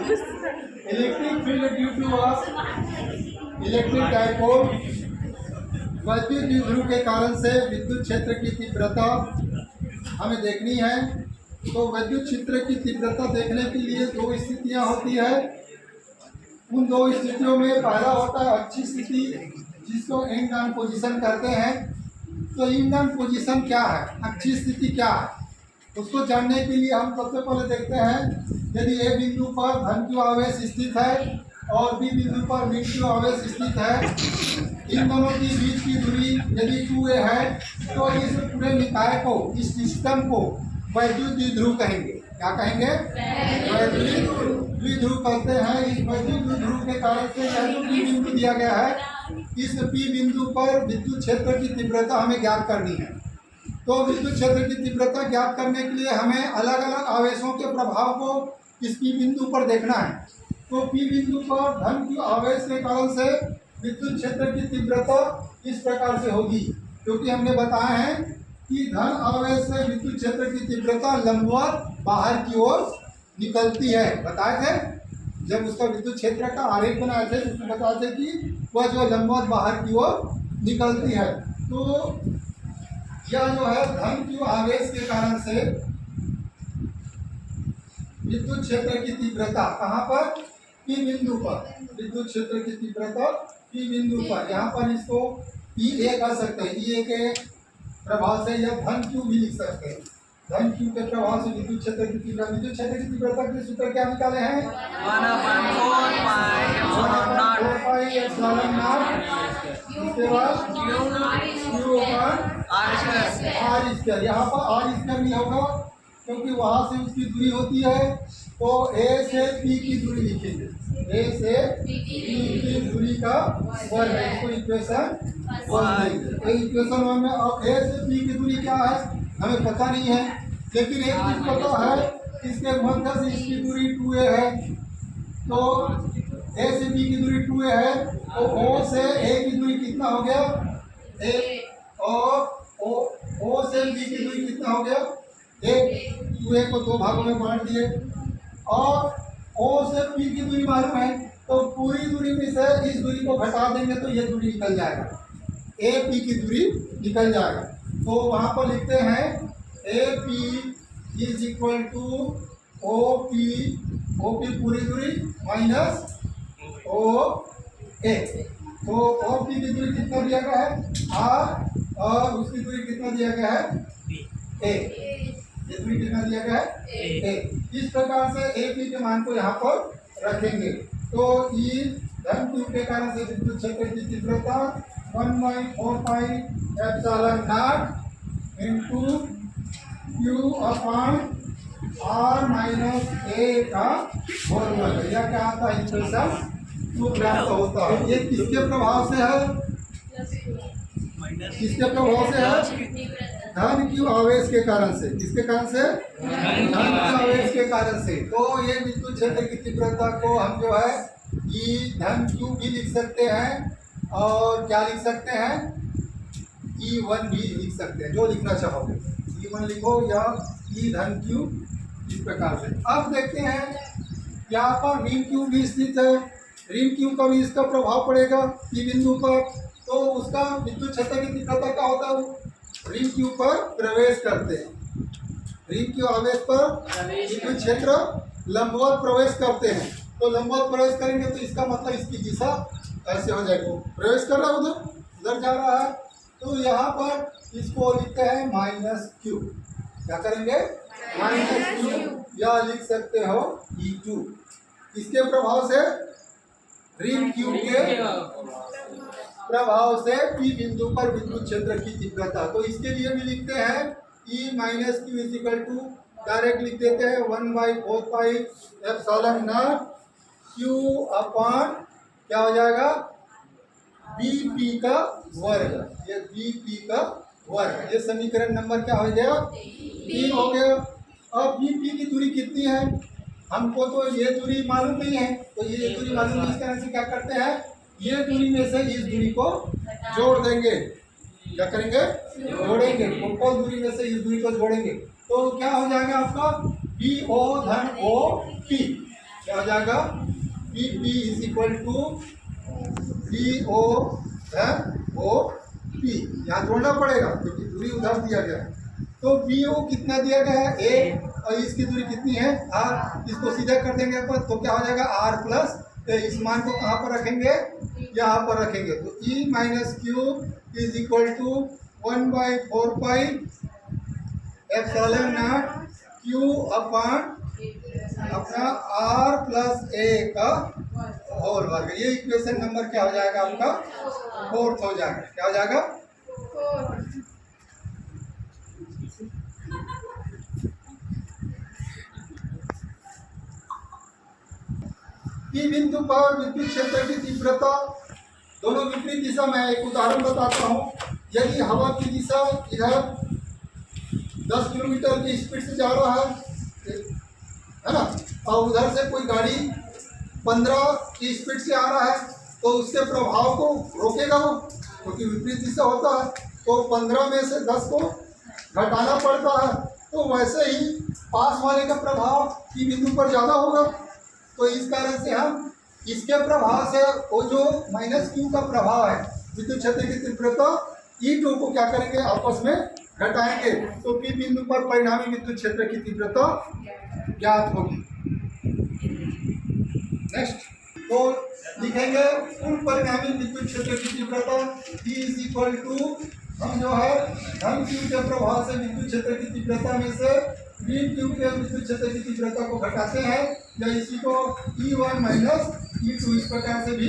Electric field due to electric dipole, विद्युत द्विध्रुव के कारण से विद्युत क्षेत्र की तीव्रता हमें देखनी है। तो विद्युत क्षेत्र की तीव्रता देखने के लिए दो स्थितियां होती है। उन दो स्थितियों में पहला होता है अच्छी स्थिति, जिसको एंड ऑन पोजीशन कहते हैं। तो एंड ऑन पोजीशन क्या है, अच्छी स्थिति क्या है, उसको जानने के लिए हम सबसे पहले देखते हैं, यदि ए बिंदु पर धन q आवेश स्थित है और बी बिंदु पर ऋण q आवेश स्थित है, इन दोनों के बीच की दूरी यदि 2a है, तो इस पूरे निकाय को, इस सिस्टम को वैद्युत द्विध्रुव कहेंगे। क्या कहेंगे? वैद्युत द्विध्रुव कहते हैं। इस वैद्युत द्विध्रुव के कारण से यह जो P बिंदु दिया गया है, इस P बिंदु पर विद्युत क्षेत्र की तीव्रता हमें ज्ञात करनी है। तो विद्युत क्षेत्र की तीव्रता ज्ञात करने के लिए हमें अलग अलग आवेशों के प्रभाव को इस P बिंदु पर देखना है। तो P बिंदु पर धन q आवेश के कारण से विद्युत क्षेत्र की तीव्रता इस प्रकार से होगी, क्योंकि हमने बताया है कि धन आवेश से विद्युत क्षेत्र की तीव्रता लंबवत बाहर की ओर निकलती है। बताए थे जब उसका विद्युत क्षेत्र का आरेख बनाए थे, तो उसमें बताते थे कि वह जो लंबवत बाहर की ओर निकलती है। तो यह जो है धन q आवेश के कारण से विद्युत क्षेत्र की तीव्रता कहाँ पर? P बिंदु पर। विद्युत क्षेत्र की तीव्रता P बिंदु पर, यहाँ पर इसको EA कह सकते हैं। EA के प्रभाव से या धन q भी लिख सकते हैं। धन q के प्रभाव से विद्युत क्षेत्र की तीव्रता, विद्युत क्षेत्र की तीव्रता के सूत्र क्या निकाले हैं? 1/4π इसके बाद q/r²। यहाँ पर r² नहीं होगा क्योंकि वहाँ से उसकी दूरी होती है। तो a से p की दूरी लिखेंगे, a से p की दूरी का वर्ग है, इसको इक्वेशन 1 देंगे। इक्वेशन 1 में अब a से p की दूरी क्या है हमें पता नहीं है, लेकिन एक चीज पता है, इसके मध्य से इसकी दूरी 2a है। तो a से b की दूरी 2a है, तो o से a की दूरी कितना हो गया? a, और o से b की दूरी कितना हो गया? 1। 2a को दो भागों में बांट दिए, और o से p की दूरी मालूम है, तो पूरी दूरी में से इस दूरी को घटा देंगे तो ये दूरी निकल जाएगा, a p की दूरी निकल जाएगा। तो वहां पर लिखते हैं AP is equal to OP पूरी दूरी माइनस OA। तो OP की दूरी कितना दिया गया है? R, और उसकी दूरी कितना दिया गया है? A। ये दूरी कितना दिया गया है? A। इस प्रकार से AP के मान को यहाँ पर रखेंगे। तो E धन q के कारण से विद्युत क्षेत्र की तीव्रता 1/4π इंटू q/r-a का होल वर्ग। यह क्या आता है? इक्वेशन 2 प्राप्त होता है। ये किसके प्रभाव से है? किसके प्रभाव से है? धन q आवेश के कारण से। किसके कारण से? धन q आवेश के कारण से। तो ये विद्युत क्षेत्र की तीव्रता को हम जो है E धन q भी लिख सकते हैं, और क्या लिख सकते हैं? E1 भी लिख सकते हैं, जो लिखना चाहोगे E1 लिखो या E धन q, इस प्रकार से। अब देखते हैं यहाँ पर ऋण q भी स्थित है। ऋण q का भी इसका प्रभाव पड़ेगा P बिंदु पर, तो उसका विद्युत क्षेत्र की तीव्रता क्या होता है? ऋण q पर प्रवेश करते हैं। ऋण q आवेश पर विद्युत क्षेत्र लंबवत प्रवेश करते हैं। तो लंबवत प्रवेश करेंगे तो इसका मतलब इसकी दिशा ऐसे हो जाएगी, प्रवेश कर रहा है उधर जा रहा है। तो यहाँ पर इसको लिखते हैं -q। क्या करेंगे? -q, या लिख सकते हो E2। इसके प्रभाव से ऋण q के प्रभाव से P बिंदु पर विद्युत क्षेत्र की तीव्रता। तो इसके लिए भी लिखते हैं E-q is equal to, direct लिख देते हैं 1/4π q/, क्या हो जाएगा? BP का वर्ग। ये BP का वर्ग, ये समीकरण नंबर क्या हो गया? 3 हो गया। अब BP की दूरी कितनी है? हमको तो ये दूरी मालूम नहीं है, तो ये दूरी मालूम नहीं, इस तरह से क्या करते हैं, ये दूरी में से इस दूरी को जोड़ देंगे। क्या करेंगे? जोड़ेंगे। टोटल दूरी में से इस दूरी को जोड़ेंगे, तो क्या हो जाएगा आपका? BO धन OP। क्या हो जाएगा, P P is equal to D O O P, यहाँ जोड़ना पड़ेगा क्योंकि दूरी उधर दिया गया है। तो बी ओ कितना दिया गया है, ए, और इसकी दूरी कितनी है, आर। इसको सीधा कर देंगे अपन तो क्या हो जाएगा, आर प्लस, इस मान को कहाँ पर रखेंगे, यहाँ पर रखेंगे। तो E minus Q is equal to 1/4 pi epsilon naught Q upon अपना आर प्लस ए का होल वर्ग। ये इक्वेशन नंबर क्या हो जाएगा आपका, 4th हो जाएगा। क्या हो जाएगा, P बिंदु पर विद्युत क्षेत्र की तीव्रता दोनों विपरीत दिशा में। एक उदाहरण बताता हूँ। यदि हवा की दिशा इधर 10 किलोमीटर की स्पीड से जा रहा है ना, और उधर से कोई गाड़ी 15 की स्पीड से आ रहा है, तो उसके प्रभाव को रोकेगा वो, क्योंकि विपरीत दिशा होता है। तो 15 में से 10 को घटाना पड़ता है। तो वैसे ही पास वाले का प्रभाव P बिंदु पर ज़्यादा होगा। तो इस कारण से हम इसके प्रभाव से वो जो माइनस क्यू का प्रभाव है, विद्युत क्षेत्र की तीव्रता E2 को क्या करेंगे, आपस में घटाएंगे। तो P बिंदु पर परिणामी विद्युत क्षेत्र की तीव्रता ज्ञात होगी। नेक्स्ट, तो लिखेंगे कुल परिणामी विद्युत क्षेत्र की तीव्रता P इज इक्वल टू, हम जो है धन क्यू के प्रभाव से विद्युत क्षेत्र की तीव्रता में से ऋण क्यू के विद्युत क्षेत्र की तीव्रता को घटाते हैं, या इसी को E1 माइनस E2 इस प्रकार से भी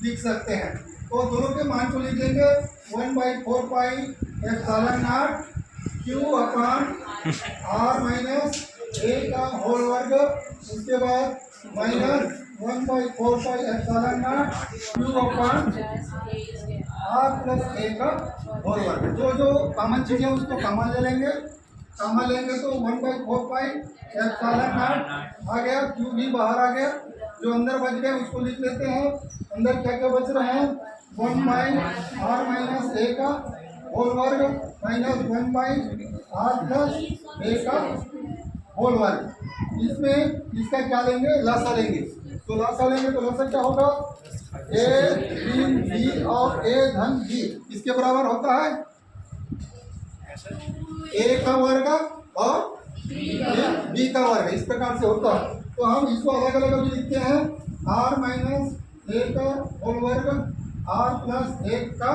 लिख सकते हैं। तो दोनों के मान को लिखेंगे 1/4 pi epsilon naught Q upon R minus A का होल वर्ग, उसके बाद minus 1/4 pi epsilon naught Q upon R plus A का होल वर्ग। जो कॉमन चीज़ है उसको कॉमन ले लेंगे। कॉमन लेंगे तो 1/4 पाई एप्सिलॉन नॉट आ गया, क्यू भी बाहर आ गया। जो अंदर बच गया उसको लिख लेते हैं। अंदर क्या क्या बच रहे हैं, 1 बाई आर माइनस ए का होल वर्ग minus 1 by are plus A का होल वर्ग। इसमें इसका क्या लेंगे, लसा लेंगे। तो लसा लेंगे तो लसा क्या होगा, ए ऋण बी और ए धन बी इसके बराबर होता है ए का वर्ग और बी का वर्ग, इस प्रकार से होता है। तो हम इसको अलग अलग भी लिखते हैं, आर माइनस ए का होल वर्ग आर प्लस ए का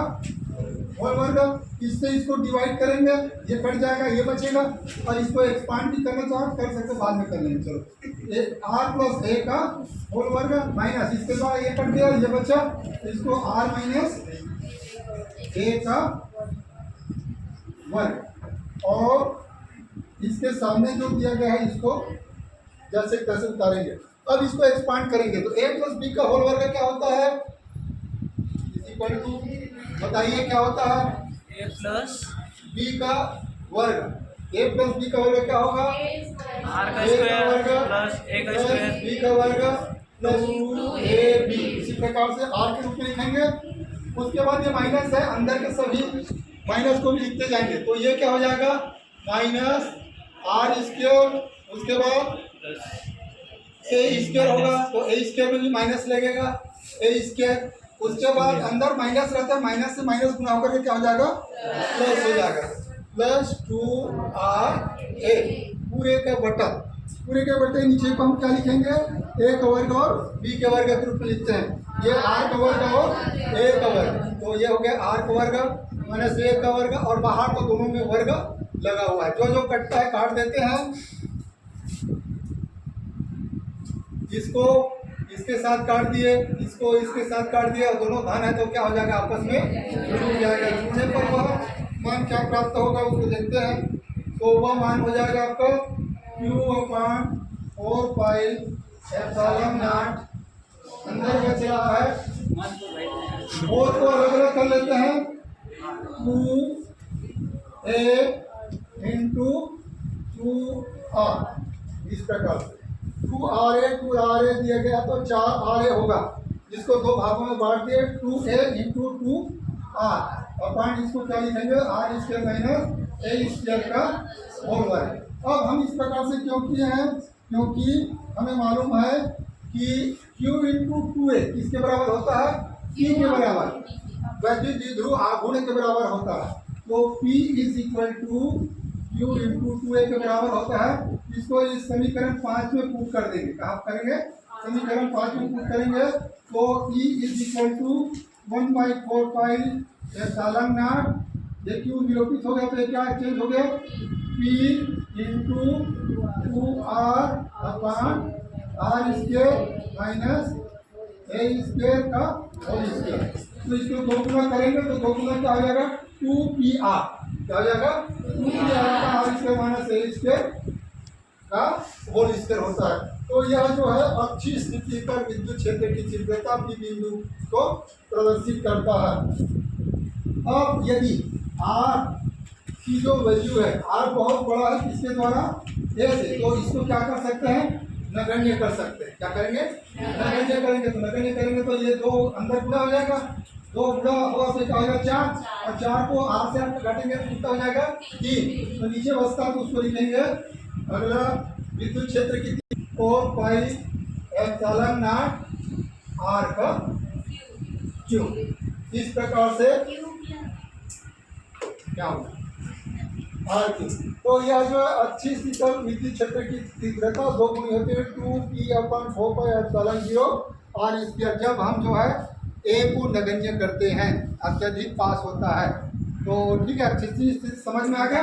होल वर्ग। इससे इसको डिवाइड करेंगे, ये कट जाएगा, ये बचेगा। और इसको एक्सपांड भी करना चाहो कर सकते, बाद में कर लेंगे। चलो, आर प्लस ए का होल वर्ग माइनस इसके बाद ये कट गया, ये बचा। इसको आर माइनस ए का वर्ग, और इसके सामने जो दिया गया है इसको जैसे कैसे उतारेंगे। अब इसको एक्सपांड करेंगे तो ए प्लस बी का होल वर्ग क्या होता है, इक्वल टू, बताइए क्या होता है, ए प्लस बी का वर्ग। ए प्लस बी का वर्ग क्या होगा, आर का स्क्वायर प्लस ए का स्क्वायर बी का वर्ग प्लस 2ab। इसी प्रकार से आर के रूप में लिखेंगे। उसके बाद ये माइनस है, अंदर के सभी माइनस को भी लिखते जाएंगे। तो ये क्या हो जाएगा, माइनस आर स्क्वायर, उसके बाद ए स्क्वायर होगा, तो ए स्क्वायर में भी माइनस लगेगा, ए स्क्वायर। उसके बाद अंदर माइनस रहता है, माइनस से माइनस गुणा करके क्या हो जाएगा, प्लस हो जाएगा, प्लस 2RA पूरे का बटा। पूरे के बटे नीचे को हम क्या लिखेंगे, ए का वर्ग और बी के वर्ग के रूप में लिखते हैं। ये आर का वर्ग और ए का वर्ग, तो ये हो गया आर का वर्ग माइनस ए का वर्ग, और बाहर तो दोनों में वर्ग लगा हुआ है। जो जो कटता है काट देते हैं। इसको इसके साथ काट दिए, इसको इसके साथ काट दिया, और दोनों धन है तो क्या हो जाएगा, आपस में जुड़ जाएगा। जुड़ने पर वह मान क्या प्राप्त होगा उसको देखते हैं। तो वह मान हो जाएगा आपका Q/4 पाई एप्सिलॉन नॉट, अंदर बच रहा है 4 को अलग अलग कर लेते हैं, 2a इंटू 2r, इस प्रकार से 2RA दिया गया तो 4RA होगा, जिसको दो भागों में बांट दिए, 2a इंटू 2r। अपन इसको क्या लिखेंगे, R square minus a square का होल वर्ग। अब हम इस प्रकार से क्यों किए हैं, क्योंकि हमें मालूम है कि Q इंटू 2A किसके बराबर होता है? P के बराबर। वैद्युत द्विध्रुव आघूर्ण के बराबर होता है। तो P is equal to Q into 2A के बराबर होता है। इसको इस समीकरण 5 में पुट कर देंगे। कहाँ करेंगे? समीकरण 5 में पुट करेंगे तो E is equal to 1/4 pi epsilon naught, ये Q विलोपित हो गया तो ये क्या चेंज हो गया? P into 2R upon R square minus A square का होल स्क्वायर। तो इसको दो गुना करेंगे तो दो गुना क्या हो जाएगा? 2PR। क्या हो जाएगा? 2PR का R square minus A square का होल स्क्वायर होता है। तो यह जो है अच्छी स्थिति पर विद्युत क्षेत्र की तीव्रता P बिंदु को प्रदर्शित करता है। अब यदि R की जो वैल्यू है, R बहुत बड़ा है किसके द्वारा? A से, तो इसको क्या कर सकते हैं? नगण्य कर सकते हैं। क्या करेंगे? नगण्य करेंगे। तो नगण्य करेंगे तो ये दो अंदर गुणा हो जाएगा, दो गुणा होगा तो क्या होगा? 4, और 4 को R से घटेंगे तो कितना हो जाएगा? 3। तो नीचे बचता तो उसको लिखेंगे अगला विद्युत क्षेत्र की 4 पाई एप्सिलॉन नॉट R का क्यूब। इस प्रकार से क्या होगा? R cube. तो यह जो है अच्छी शीतल विद्युत क्षेत्र की तीव्रता दो गुनी होती है 2P/4 pi epsilon 0 R square. जब हम जो है A को नगण्य करते हैं, अत्यधिक पास होता है। तो ठीक है, अच्छी चीज समझ में आ गया।